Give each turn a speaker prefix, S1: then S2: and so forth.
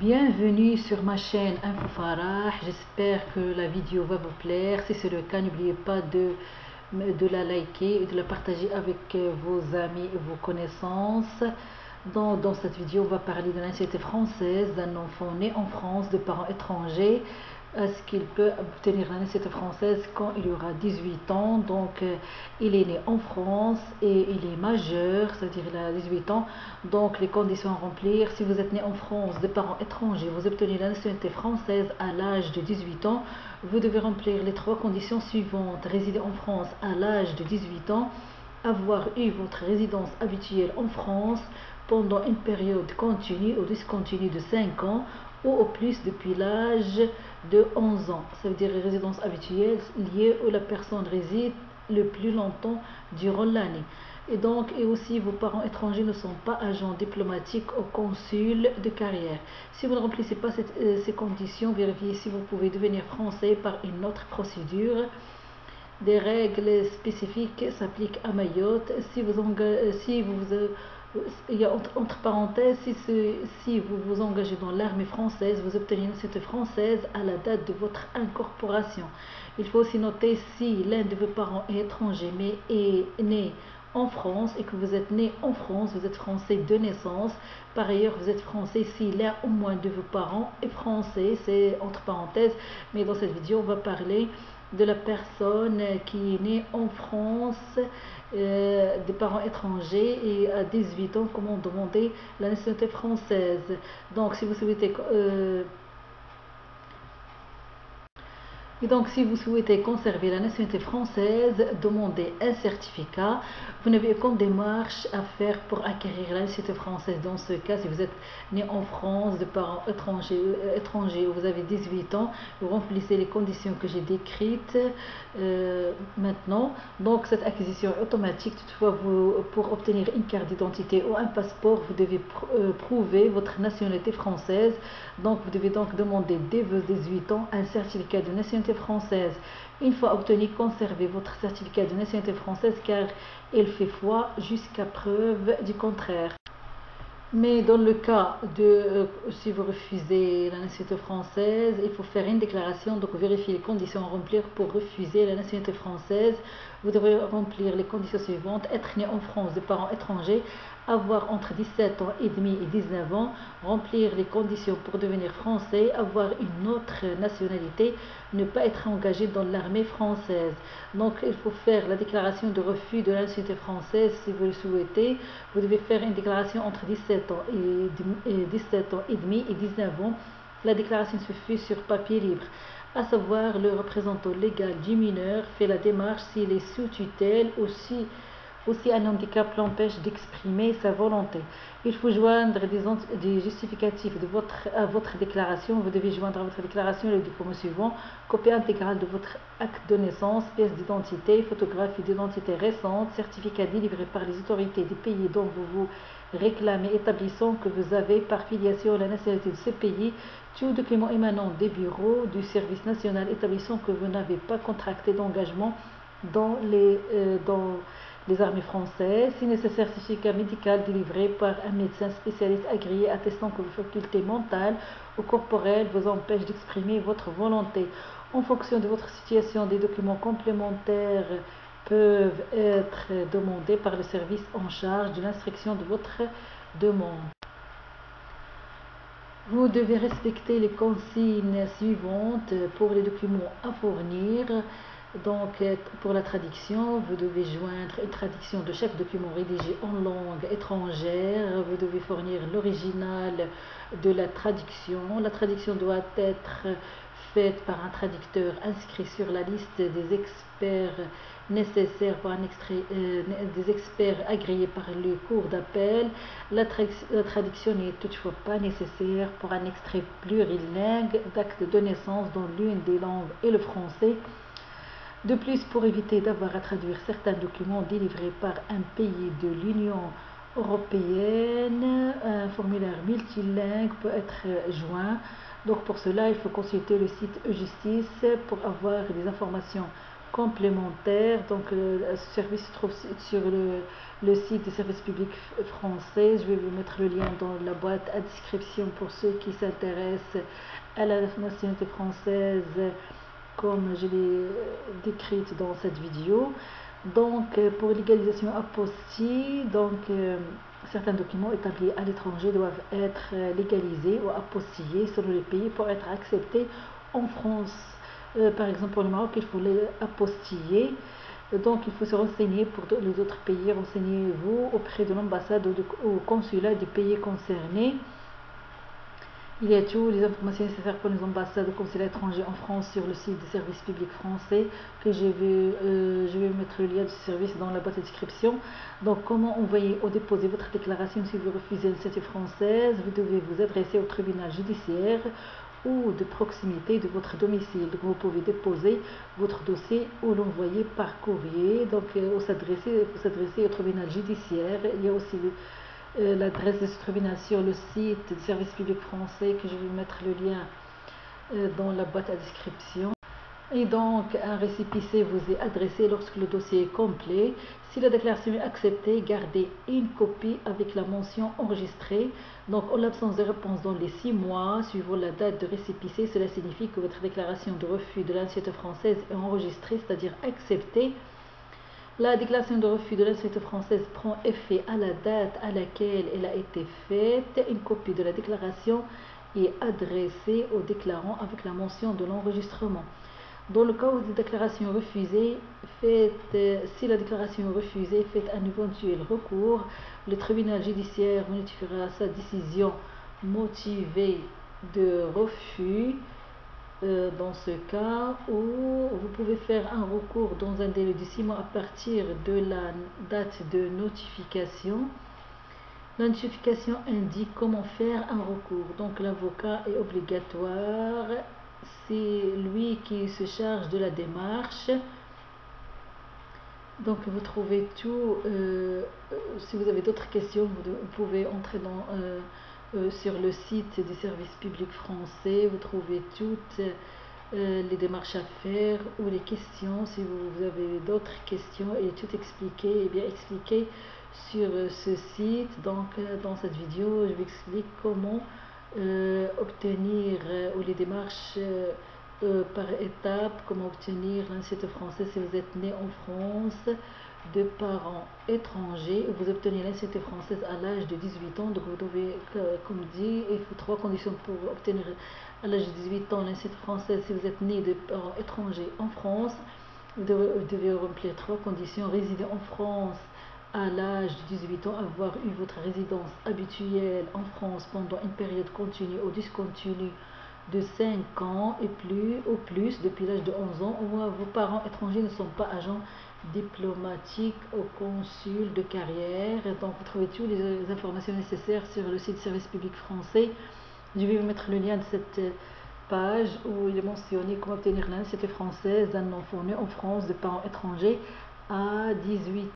S1: Bienvenue sur ma chaîne Info Farah. J'espère que la vidéo va vous plaire. Si c'est le cas, n'oubliez pas de la liker et de la partager avec vos amis et vos connaissances. Dans cette vidéo, on va parler de l'ancienneté française d'un enfant né en France de parents étrangers. Est-ce qu'il peut obtenir la nationalité française quand il aura 18 ans? Donc, il est né en France et il est majeur, c'est-à-dire il a 18 ans. Donc, les conditions à remplir: si vous êtes né en France de parents étrangers, vous obtenez la nationalité française à l'âge de 18 ans. Vous devez remplir les 3 conditions suivantes: résider en France à l'âge de 18 ans, avoir eu votre résidence habituelle en France pendant une période continue ou discontinue de 5 ans, ou au plus depuis l'âge de 11 ans. Ça veut dire résidence habituelle liée où la personne réside le plus longtemps durant l'année. Et aussi, vos parents étrangers ne sont pas agents diplomatiques ou consuls de carrière. Si vous ne remplissez pas ces conditions, vérifiez si vous pouvez devenir français par une autre procédure. Des règles spécifiques s'appliquent à Mayotte. Il y a entre parenthèses, si vous vous engagez dans l'armée française, vous obtenez une nationalité française à la date de votre incorporation. Il faut aussi noter: si l'un de vos parents est étranger mais est né en France et que vous êtes né en France, vous êtes français de naissance. Par ailleurs, vous êtes français si l'un au moins de vos parents est français, c'est entre parenthèses. Mais dans cette vidéo, on va parler de la personne qui est née en France, des parents étrangers, et à 18 ans, comment demander la nationalité française. Donc, si vous souhaitez si vous souhaitez conserver la nationalité française, demandez un certificat. Vous n'avez aucune démarche à faire pour acquérir la nationalité française. Dans ce cas, si vous êtes né en France de parents étrangers, vous avez 18 ans, vous remplissez les conditions que j'ai décrites maintenant. Donc, cette acquisition est automatique. Toutefois, pour obtenir une carte d'identité ou un passeport, vous devez prouver votre nationalité française. Donc, vous devez donc demander dès vos 18 ans un certificat de nationalité française. Une fois obtenu, conservez votre certificat de nationalité française car il fait foi jusqu'à preuve du contraire. Mais dans le cas de si vous refusez la nationalité française, il faut faire une déclaration. Donc, vérifiez les conditions à remplir pour refuser la nationalité française. Vous devrez remplir les conditions suivantes: être né en France de parents étrangers, avoir entre 17 ans et demi et 19 ans, remplir les conditions pour devenir français, avoir une autre nationalité, ne pas être engagé dans l'armée française. Donc, il faut faire la déclaration de refus de la nationalité française si vous le souhaitez. Vous devez faire une déclaration entre 17 ans et demi et 19 ans. La déclaration se fait sur papier libre, à savoir le représentant légal du mineur fait la démarche s'il est sous tutelle ou si un handicap l'empêche d'exprimer sa volonté. Il faut joindre des justificatifs à votre déclaration. Vous devez joindre à votre déclaration les documents suivants: copie intégrale de votre acte de naissance, pièce d'identité, photographie d'identité récente, certificat délivré par les autorités des pays dont vous vous réclamez établissant que vous avez par filiation la nationalité de ce pays, tout document émanant des bureaux du service national établissant que vous n'avez pas contracté d'engagement dans les armées françaises. Si nécessaire, certificat médical délivré par un médecin spécialiste agréé attestant que vos facultés mentales ou corporelles vous empêchent d'exprimer votre volonté. En fonction de votre situation, des documents complémentaires peuvent être demandés par le service en charge de l'instruction de votre demande. Vous devez respecter les consignes suivantes pour les documents à fournir. Donc, pour la traduction, vous devez joindre une traduction de chaque document rédigé en langue étrangère. Vous devez fournir l'original de la traduction. La traduction doit être faite par un traducteur inscrit sur la liste des experts nécessaires pour des experts agréés par le cours d'appel. La traduction n'est toutefois pas nécessaire pour un extrait plurilingue d'acte de naissance dans l'une des langues et le français. De plus, pour éviter d'avoir à traduire certains documents délivrés par un pays de l'Union européenne, un formulaire multilingue peut être joint. Donc, pour cela, il faut consulter le site e-Justice pour avoir des informations complémentaires. Donc ce service se trouve sur le site du service public français. Je vais vous mettre le lien dans la boîte à description pour ceux qui s'intéressent à la nationalité française comme je l'ai décrite dans cette vidéo. Donc pour légalisation apostille, certains documents établis à l'étranger doivent être légalisés ou apostillés selon les pays pour être acceptés en France. Par exemple pour le Maroc, il faut les apostiller. Donc il faut se renseigner pour les autres pays. Renseignez-vous auprès de l'ambassade ou au consulat du pays concerné. Il y a toutes les informations nécessaires pour les ambassades ou consulats étrangers en France sur le site du service public français que je vais mettre le lien du service dans la boîte de description. Donc comment envoyer ou déposer votre déclaration si vous refusez la nationalité française? Vous devez vous adresser au tribunal judiciaire ou de proximité de votre domicile. Donc vous pouvez déposer votre dossier ou l'envoyer par courrier. Donc il faut s'adresser au tribunal judiciaire. Il y a aussi l'adresse de ce tribunal sur le site du service public français que je vais mettre le lien dans la boîte à description. Et donc un récépissé vous est adressé lorsque le dossier est complet. Si la déclaration est acceptée, gardez une copie avec la mention enregistrée. Donc en l'absence de réponse dans les 6 mois suivant la date de récépissé, cela signifie que votre déclaration de refus de la nationalité française est enregistrée, c'est-à-dire acceptée. La déclaration de refus de la nationalité française prend effet à la date à laquelle elle a été faite. Une copie de la déclaration est adressée au déclarant avec la mention de l'enregistrement. Dans le cas où la déclaration est refusée, si la déclaration est refusée, faites un éventuel recours. Le tribunal judiciaire vous notifiera sa décision motivée de refus. Dans ce cas où vous pouvez faire un recours dans un délai de 6 mois à partir de la date de notification. La notification indique comment faire un recours. Donc l'avocat est obligatoire. C'est lui qui se charge de la démarche. Donc vous trouvez tout. Si vous avez d'autres questions, vous pouvez entrer sur le site du service public français. Vous trouvez toutes les démarches à faire ou les questions. Si vous avez d'autres questions, et tout expliqué, et bien expliqué sur ce site. Donc dans cette vidéo, je vous explique comment obtenir ou les démarches par étapes, comment obtenir la nationalité française si vous êtes né en France de parents étrangers. Vous obtenez la nationalité française à l'âge de 18 ans. Donc vous devez, comme dit, il faut 3 conditions pour obtenir à l'âge de 18 ans la nationalité française si vous êtes né de parents étrangers en France. Vous devez remplir 3 conditions: résider en France à l'âge de 18 ans, avoir eu votre résidence habituelle en France pendant une période continue ou discontinue de 5 ans et plus depuis l'âge de 11 ans, ou vos parents étrangers ne sont pas agents diplomatiques au consul de carrière. Donc vous trouvez toutes les informations nécessaires sur le site service public français. Je vais vous mettre le lien de cette page où il est mentionné comment obtenir la nationalité française d'un enfant né en France de parents étrangers à 18